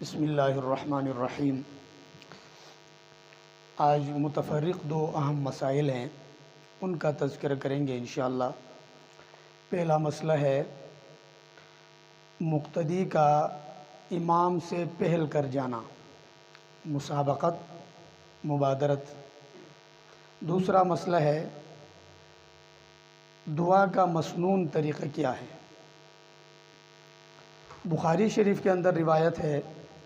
بسم اللہ الرحمن الرحیم۔ آج متفرق دو اہم مسائل ہیں، ان کا تذکرہ کریں گے انشاءاللہ۔ پہلا مسئلہ ہے مقتدی کا امام سے پہل کر جانا، مسابقت، مبادرت۔ دوسرا مسئلہ ہے دعا کا مسنون طریقہ کیا ہے۔ بخاری شریف کے اندر روایت ہے،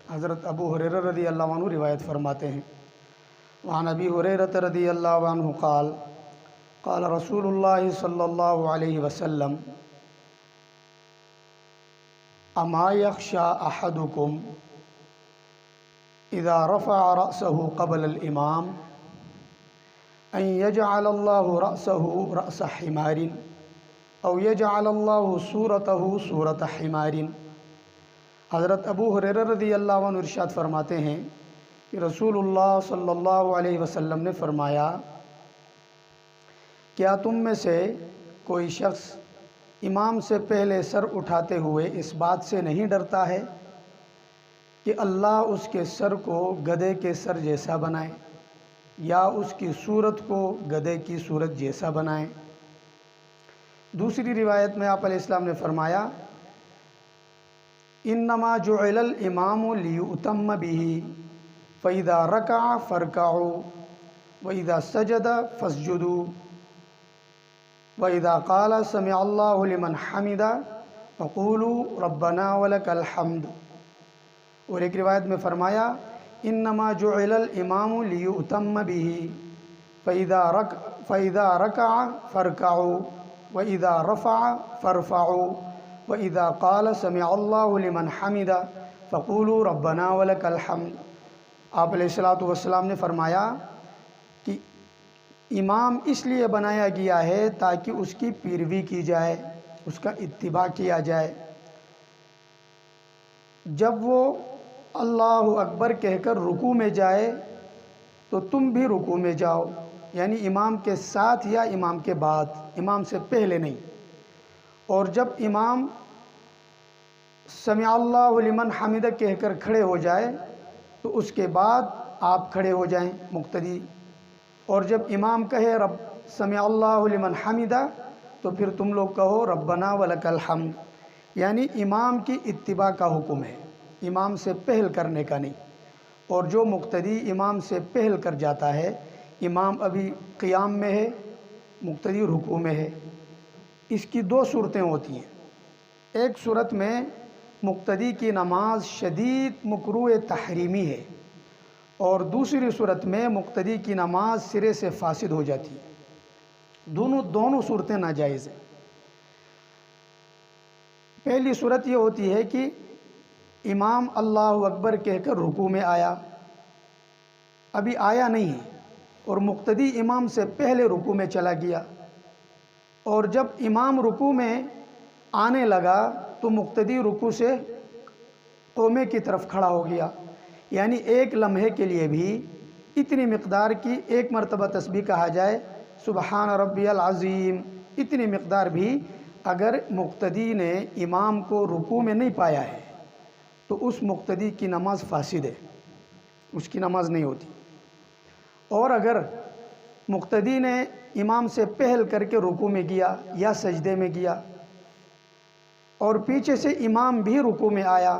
حضرت ابو ہریرہ رضی اللہ عنہ روایت فرماتے ہیں، وعن ابی ہریرہ رضی اللہ عنہ قال قال رسول اللہ صلی اللہ علیہ وسلم اما یخشى احدکم اذا رفع رأسه قبل الامام ان یجعل اللہ رأسه رأس حمار او یجعل اللہ صورته صورت حمار۔ حضرت ابو ہریرہ رضی اللہ عنہ ارشاد فرماتے ہیں کہ رسول اللہ صلی اللہ علیہ وسلم نے فرمایا، کیا تم میں سے کوئی شخص امام سے پہلے سر اٹھاتے ہوئے اس بات سے نہیں ڈرتا ہے کہ اللہ اس کے سر کو گدھے کے سر جیسا بنائے یا اس کی صورت کو گدھے کی صورت جیسا بنائے۔ دوسری روایت میں آپ علیہ السلام نے فرمایا، انما جعل الامام لیؤتم بہ فاذا رکع فارکعوا واذا سجد فاسجدوا واذا قال سمع اللہ لمن حمدہ فقولوا ربنا ولک الحمد۔ اور ایک روایت میں فرمایا، انما جعل الامام لیؤتم بہ فاذا رکع فارکعوا واذا رفع فارفعوا واذا قال سمع اللہ لمن حمدہ فقولوا ربنا ولک الحمد۔ آپ علیہ السلام نے فرمایا کہ امام اس لیے بنایا گیا ہے تاکہ اس کی پیروی کی جائے، اس کا اتباع کیا جائے۔ جب وہ اللہ اکبر کہہ کر رکوع میں جائے تو تم بھی رکوع میں جاؤ، یعنی امام کے ساتھ یا امام کے بعد، امام سے پہلے نہیں۔ اور جب امام سمع اللہ لمن حمدہ کہہ کر کھڑے ہو جائے تو اس کے بعد آپ کھڑے ہو جائیں مقتدی، اور جب امام کہے رب سمع اللہ لمن حمدہ تو پھر تم لوگ کہو ربنا ولک الحمد، یعنی امام کی اتباع کا حکم ہے، امام سے پہل کرنے کا نہیں۔ اور جو مقتدی امام سے پہل کر جاتا ہے، امام ابھی قیام میں ہے، مقتدی رکوع میں ہے، اس کی دو صورتیں ہوتی ہیں۔ ایک صورت میں مقتدی کی نماز شدید مکروہ تحریمی ہے، اور دوسری صورت میں مقتدی کی نماز سرے سے فاسد ہو جاتی ہے۔ دونوں صورتیں ناجائز ہیں۔ پہلی صورت یہ ہوتی ہے کہ امام اللہ اکبر کہہ کر رکوع میں آیا، ابھی آیا نہیں ہے، اور مقتدی امام سے پہلے رکوع میں چلا گیا، اور جب امام رکوع میں آنے لگا تو مقتدی رکوع سے قومے کی طرف کھڑا ہو گیا، یعنی ایک لمحے کے لیے بھی اتنی مقدار کی ایک مرتبہ تسبیح کہا جائے سبحان ربی العظیم، اتنی مقدار بھی اگر مقتدی نے امام کو رکوع میں نہیں پایا ہے تو اس مقتدی کی نماز فاسد ہے، اس کی نماز نہیں ہوتی۔ اور اگر مقتدی نے امام سے پہل کر کے رکوع میں گیا یا سجدے میں گیا اور پیچھے سے امام بھی رکوع میں آیا،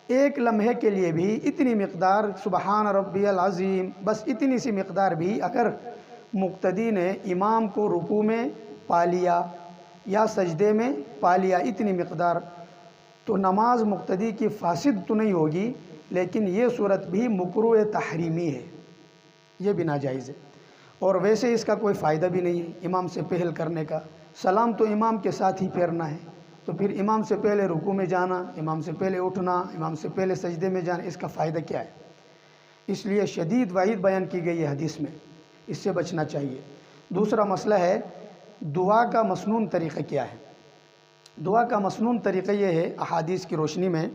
ایک لمحے کے لیے بھی اتنی مقدار سبحان ربی العظیم، بس اتنی سی مقدار بھی اگر مقتدی نے امام کو رکوع میں پا لیا یا سجدے میں پا لیا، اتنی مقدار، تو نماز مقتدی کی فاسد تو نہیں ہوگی، لیکن یہ صورت بھی مکروہ تحریمی ہے، یہ بھی ناجائز ہے۔ اور ویسے اس کا کوئی فائدہ بھی نہیں ہے امام سے پہل کرنے کا، سلام تو امام کے ساتھ ہی پھیرنا ہے، تو پھر امام سے پہلے رکوع میں جانا، امام سے پہلے اٹھنا، امام سے پہلے سجدے میں جانا، اس کا فائدہ کیا ہے؟ اس لیے شدید وعید بیان کی گئی ہے حدیث میں، اس سے بچنا چاہیے۔ دوسرا مسئلہ ہے دعا کا مسنون طریقہ کیا ہے۔ دعا کا مسنون طریقہ یہ ہے احادیث کی روشنی میں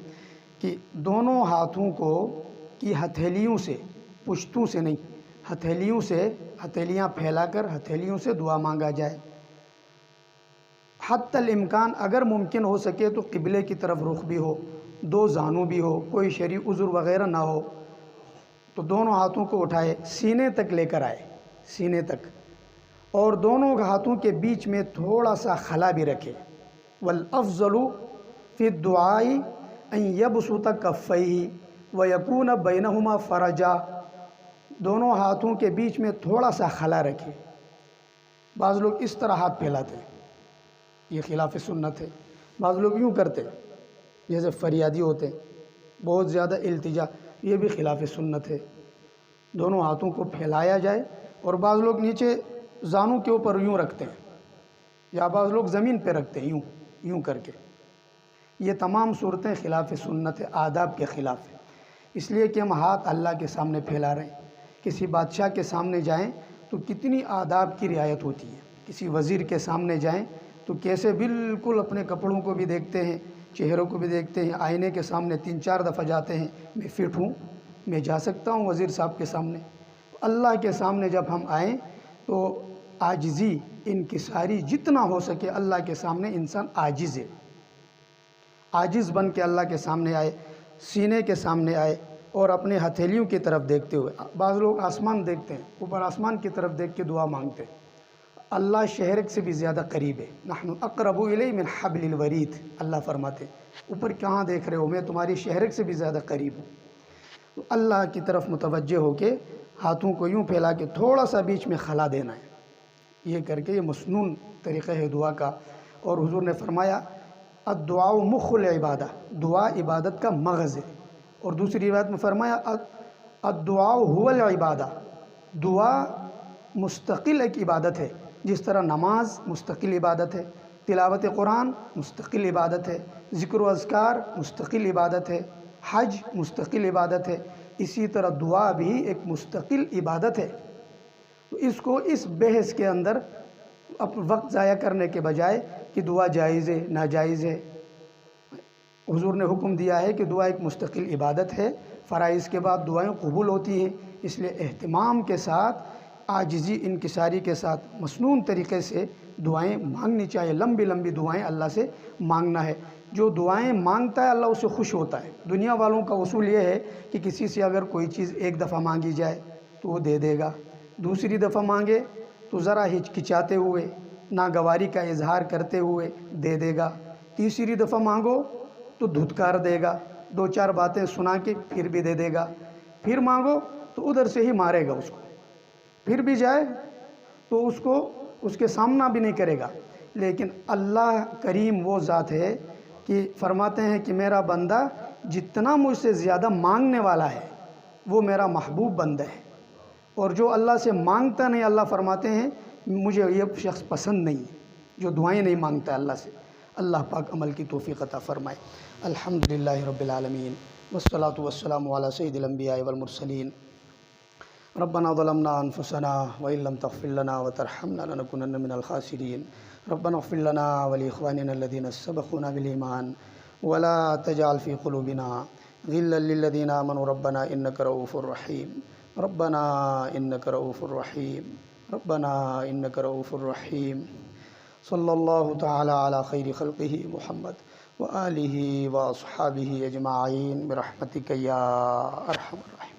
کہ دونوں ہاتھوں کو کی ہتھیلیوں سے، پشتوں سے نہیں، ہتھیلیوں سے، ہتھیلیاں پھیلا کر ہتھیلیوں سے دعا مانگا جائے۔ حتی الامکان اگر ممکن ہو سکے تو قبلے کی طرف رخ بھی ہو، دو زانو بھی ہو، کوئی شرعی عذر وغیرہ نہ ہو، تو دونوں ہاتھوں کو اٹھائے، سینے تک لے کر آئے، سینے تک، اور دونوں ہاتھوں کے بیچ میں تھوڑا سا خلا بھی رکھے۔ والافضل فی الدعاء ان یبسط کفیہ ویکون بینہما فرجا، دونوں ہاتھوں کے بیچ میں تھوڑا سا خلا رکھے۔ بعض لوگ اس طرح ہاتھ پھیلاتے ہیں، یہ خلاف سنت ہے۔ بعض لوگ یوں کرتے جیسے فریادی ہوتے، بہت زیادہ التجا، یہ بھی خلاف سنت ہے۔ دونوں ہاتھوں کو پھیلایا جائے، اور بعض لوگ نیچے زانوں کے اوپر یوں رکھتے ہیں، یا بعض لوگ زمین پہ رکھتے ہیں یوں کر کے۔ یہ تمام صورتیں خلاف سنت ہے، آداب کے خلاف ہے۔ اس لیے کہ ہم ہاتھ اللہ کے سامنے پھیلا رہے ہیں۔ کسی بادشاہ کے سامنے جائیں تو کتنی آداب کی رعایت ہوتی ہے، کسی وزیر کے سامنے جائیں تو کیسے بالکل اپنے کپڑوں کو بھی دیکھتے ہیں، چہروں کو بھی دیکھتے ہیں، آئینے کے سامنے 3-4 دفعہ جاتے ہیں، میں فٹ ہوں، میں جا سکتا ہوں وزیر صاحب کے سامنے۔ اللہ کے سامنے جب ہم آئیں تو عاجزی انکساری جتنا ہو سکے اللہ کے سامنے انسان عاجز ہے، عاجز بن کے اللہ کے سامنے آئے، سینے کے سامنے آئے، اور اپنے ہتھیلیوں کی طرف دیکھتے ہوئے۔ بعض لوگ آسمان دیکھتے ہیں، اوپر آسمان کی طرف دیکھ کے دعا مانگتے ہیں۔ اللہ شہرک سے بھی زیادہ قریب ہے، نحن اقرب الیہ من حبل الورید، اللہ فرماتے ہیں اوپر کہاں دیکھ رہے ہو، میں تمہاری شہرک سے بھی زیادہ قریب ہوں۔ تو اللہ کی طرف متوجہ ہو کے ہاتھوں کو یوں پھیلا کے تھوڑا سا بیچ میں خلا دینا ہے، یہ کر کے یہ مسنون طریقہ ہے دعا کا۔ اور حضور نے فرمایا الدعاء مخ العبادہ، دعا عبادت کا مغز ہے۔ اور دوسری روایت میں فرمایا الدعاء هو العبادہ، دعا مستقل ایک عبادت ہے، جس طرح نماز مستقل عبادت ہے، تلاوت قرآن مستقل عبادت ہے، ذکر و اذکار مستقل عبادت ہے، حج مستقل عبادت ہے، اسی طرح دعا بھی ایک مستقل عبادت ہے۔ تو اس کو اس بحث کے اندر وقت ضائع کرنے کے بجائے کہ دعا جائز ہے ناجائز ہے، حضور نے حکم دیا ہے کہ دعا ایک مستقل عبادت ہے، فرائض کے بعد دعائیں قبول ہوتی ہیں، اس لیے اہتمام کے ساتھ، عاجزی انکساری کے ساتھ، مسنون طریقے سے دعائیں مانگنی چاہیے۔ لمبی لمبی دعائیں اللہ سے مانگنا ہے۔ جو دعائیں مانگتا ہے اللہ اس سے خوش ہوتا ہے۔ دنیا والوں کا اصول یہ ہے کہ کسی سے اگر کوئی چیز ایک دفعہ مانگی جائے تو وہ دے دے گا، دوسری دفعہ مانگے تو ذرا ہچکچاتے ہوئے، ناگواری کا اظہار کرتے ہوئے دے دے گا، تیسری دفعہ مانگو تو دھتکار دے گا، 2-4 باتیں سنا کے پھر بھی دے دے گا، پھر مانگو تو ادھر سے ہی مارے گا اس کو، پھر بھی جائے تو اس کے سامنا بھی نہیں کرے گا۔ لیکن اللہ کریم وہ ذات ہے کہ فرماتے ہیں کہ میرا بندہ جتنا مجھ سے زیادہ مانگنے والا ہے وہ میرا محبوب بندہ ہے، اور جو اللہ سے مانگتا نہیں، اللہ فرماتے ہیں مجھے یہ شخص پسند نہیں ہے، جو دعائیں نہیں مانگتا اللہ سے۔ اللہ پاک عمل کی توفیق عطا فرمائے۔ الحمدللہ رب العالمین، والصلاة والسلام علی سید الانبیاء والمرسلین۔ ربنا ظلمنا انفسنا وان لم تغفر لنا وترحمنا لنكونن من الخاسرین۔ ربنا اغفر لنا ولاخواننا الذين سبقونا بالایمان ولا تجعل في قلوبنا غلا للذين آمنوا ربنا انك رؤوف رحیم، ربنا انك رؤوف رحیم، ربنا انك رؤوف رحیم۔ صلی اللہ تعالی علی خیر خلقہ محمد وآلہ واصحابہ اجمعین برحمتک یا ارحم الراحمین۔